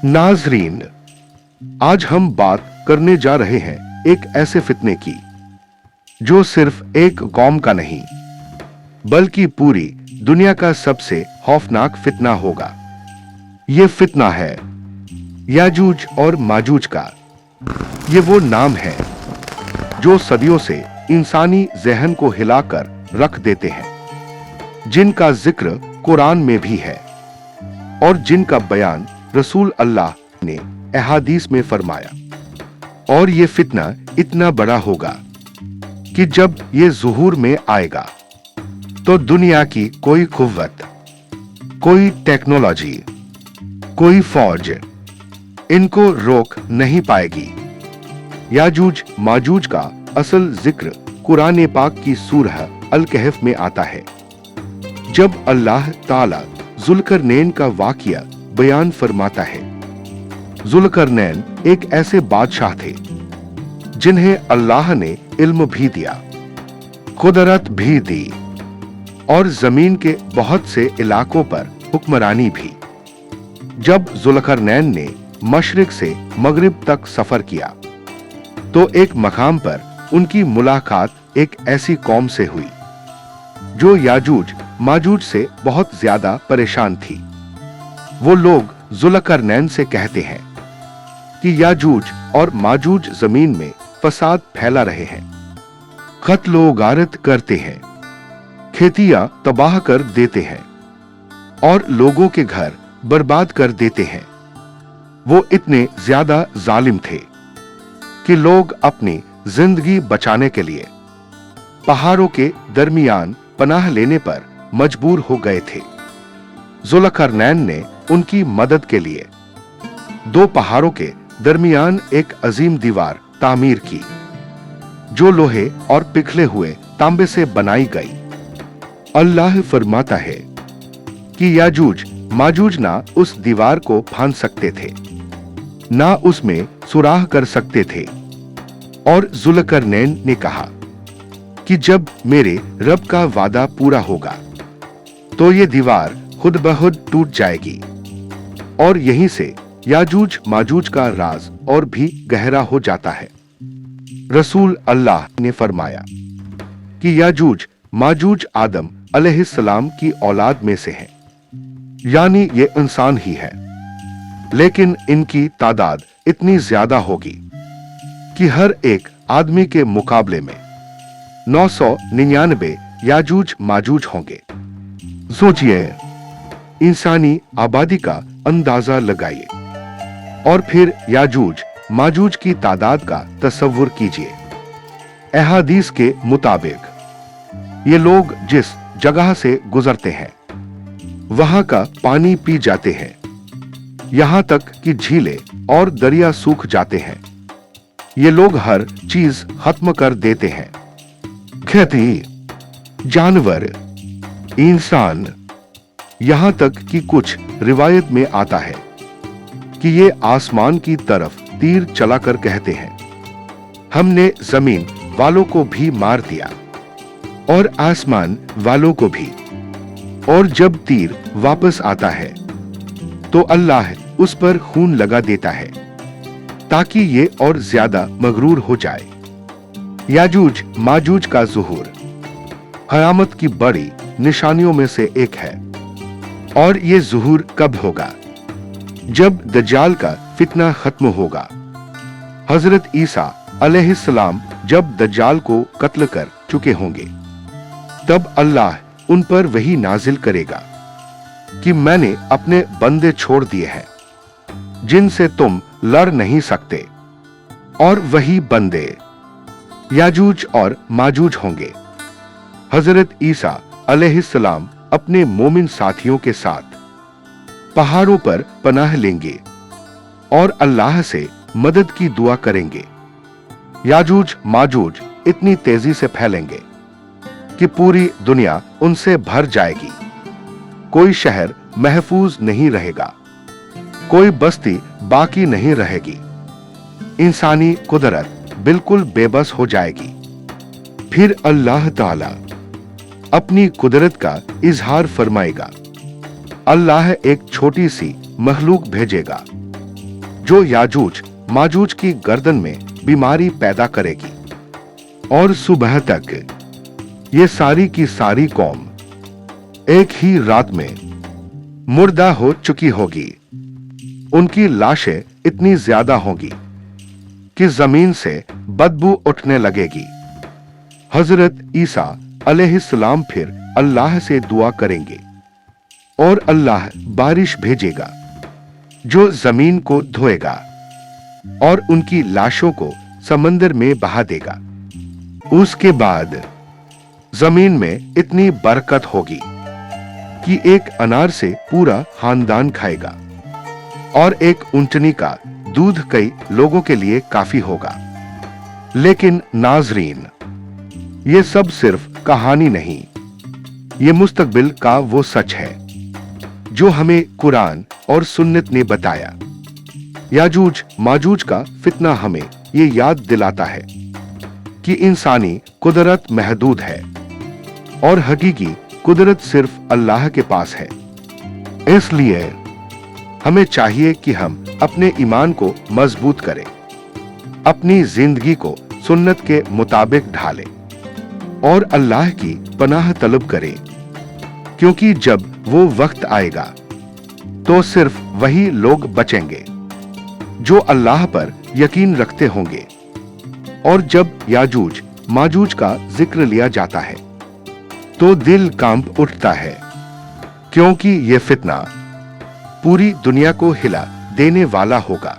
नाजरीन, आज हम बात करने जा रहे हैं एक ऐसे फितने की जो सिर्फ एक कौम का नहीं बल्कि पूरी दुनिया का सबसे खौफनाक फितना होगा। ये फितना है याजूज और माजूज का। ये वो नाम है जो सदियों से इंसानी ज़हन को हिलाकर रख देते हैं, जिनका जिक्र कुरान में भी है और जिनका बयान रसूल अल्लाह ने अहादीस में फरमाया। और ये फितना इतना बड़ा होगा कि जब ये ज़ुहूर में आएगा तो दुनिया की कोई कुव्वत, कोई टेक्नोलॉजी, कोई फौज इनको रोक नहीं पाएगी। याजूज माजूज का असल जिक्र कुरान पाक की सूरह अल कहफ में आता है, जब अल्लाह ताला जुल्करनैन का वाक़या बयान फरमाता है। जुल्करनैन एक ऐसे बादशाह थे जिन्हें अल्लाह ने इल्म भी दिया, कुदरत भी दी और जमीन के बहुत से इलाकों पर हुक्मरानी भी। जब जुल्करनैन ने मशरिक से मगरिब तक सफर किया तो एक मकाम पर उनकी मुलाकात एक ऐसी कौम से हुई जो याजूज माजूज से बहुत ज्यादा परेशान थी। वो लोग जुल्करनैन से कहते हैं कि याजूज और माजूज जमीन में फसाद फैला रहे हैं, कत्ल व गारत करते हैं, खेतियां तबाह कर देते हैं और लोगों के घर बर्बाद कर देते हैं। वो इतने ज्यादा जालिम थे कि लोग अपनी जिंदगी बचाने के लिए पहाड़ों के दरमियान पनाह लेने पर मजबूर हो गए थे। जुल्करनैन ने उनकी मदद के लिए दो पहाड़ों के दरमियान एक अजीम दीवार तामीर की, जो लोहे और पिघले हुए तांबे से बनाई गई। अल्लाह फरमाता है कि याजूज माजूज ना उस दीवार को फांद सकते थे, ना उसमें सुराह कर सकते थे। और जुल्करनैन ने कहा कि जब मेरे रब का वादा पूरा होगा तो ये दीवार खुद ब खुद टूट जाएगी। और यहीं से याजूज माजूज का राज और भी गहरा हो जाता है। रसूल अल्लाह ने फरमाया कि याजूज माजूज आदम अलैहिस्सलाम की औलाद में से हैं, यानी ये इंसान ही है, लेकिन इनकी तादाद इतनी ज्यादा होगी कि हर एक आदमी के मुकाबले में 999 याजूज माजूज होंगे। सोचिए, इंसानी आबादी का अंदाजा लगाइए और फिर याजूज माजूज की तादाद का तसव्वुर कीजिए। अहादीस के मुताबिक ये लोग जिस जगह से गुजरते हैं वहां का पानी पी जाते हैं, यहां तक कि झीलें और दरिया सूख जाते हैं। ये लोग हर चीज खत्म कर देते हैं, खेती, जानवर, इंसान, यहां तक कि कुछ रिवायत में आता है कि ये आसमान की तरफ तीर चलाकर कहते हैं, हमने जमीन वालों को भी मार दिया और आसमान वालों को भी। और जब तीर वापस आता है तो अल्लाह उस पर खून लगा देता है ताकि ये और ज्यादा मगरूर हो जाए। याजूज माजूज का ज़ुहूर क़यामत की बड़ी निशानियों में से एक है। और ये ज़ुहूर कब होगा? जब दज्जाल का फितना खत्म होगा। हजरत ईसा अलैहिस्सलाम जब दज्जाल को कत्ल कर चुके होंगे, तब अल्लाह उन पर वही नाजिल करेगा कि मैंने अपने बंदे छोड़ दिए हैं जिनसे तुम लड़ नहीं सकते। और वही बंदे याजूज और माजूज होंगे। हजरत ईसा अलैहिस्सलाम अपने मोमिन साथियों के साथ पहाड़ों पर पनाह लेंगे और अल्लाह से मदद की दुआ करेंगे। याजूज माजूज इतनी तेजी से फैलेंगे कि पूरी दुनिया उनसे भर जाएगी। कोई शहर महफूज नहीं रहेगा, कोई बस्ती बाकी नहीं रहेगी। इंसानी कुदरत बिल्कुल बेबस हो जाएगी। फिर अल्लाह ताला अपनी कुदरत का इजहार फरमाएगा। अल्लाह एक छोटी सी मखलूक भेजेगा जो याजूज माजूज की गर्दन में बीमारी पैदा करेगी, और सुबह तक ये सारी की सारी कौम एक ही रात में मुर्दा हो चुकी होगी। उनकी लाशें इतनी ज्यादा होंगी कि जमीन से बदबू उठने लगेगी। हजरत ईसा अलैहिस्सलाम फिर अल्लाह से दुआ करेंगे और अल्लाह बारिश भेजेगा जो जमीन को धोएगा और उनकी लाशों को समंदर में बहा देगा। उसके बाद जमीन में इतनी बरकत होगी कि एक अनार से पूरा खानदान खाएगा और एक ऊंटनी का दूध कई लोगों के लिए काफी होगा। लेकिन नाजरीन, ये सब सिर्फ कहानी नहीं, ये मुस्तकबिल का वो सच है जो हमें कुरान और सुन्नत ने बताया। याजूज माजूज का फितना हमें ये याद दिलाता है कि इंसानी कुदरत महदूद है और हकीकी कुदरत सिर्फ अल्लाह के पास है। इसलिए हमें चाहिए कि हम अपने ईमान को मजबूत करें, अपनी जिंदगी को सुन्नत के मुताबिक ढालें और अल्लाह की पनाह तलब करें, क्योंकि जब वो वक्त आएगा तो सिर्फ वही लोग बचेंगे जो अल्लाह पर यकीन रखते होंगे। और जब याजूज माजूज का जिक्र लिया जाता है तो दिल कांप उठता है, क्योंकि ये फितना पूरी दुनिया को हिला देने वाला होगा।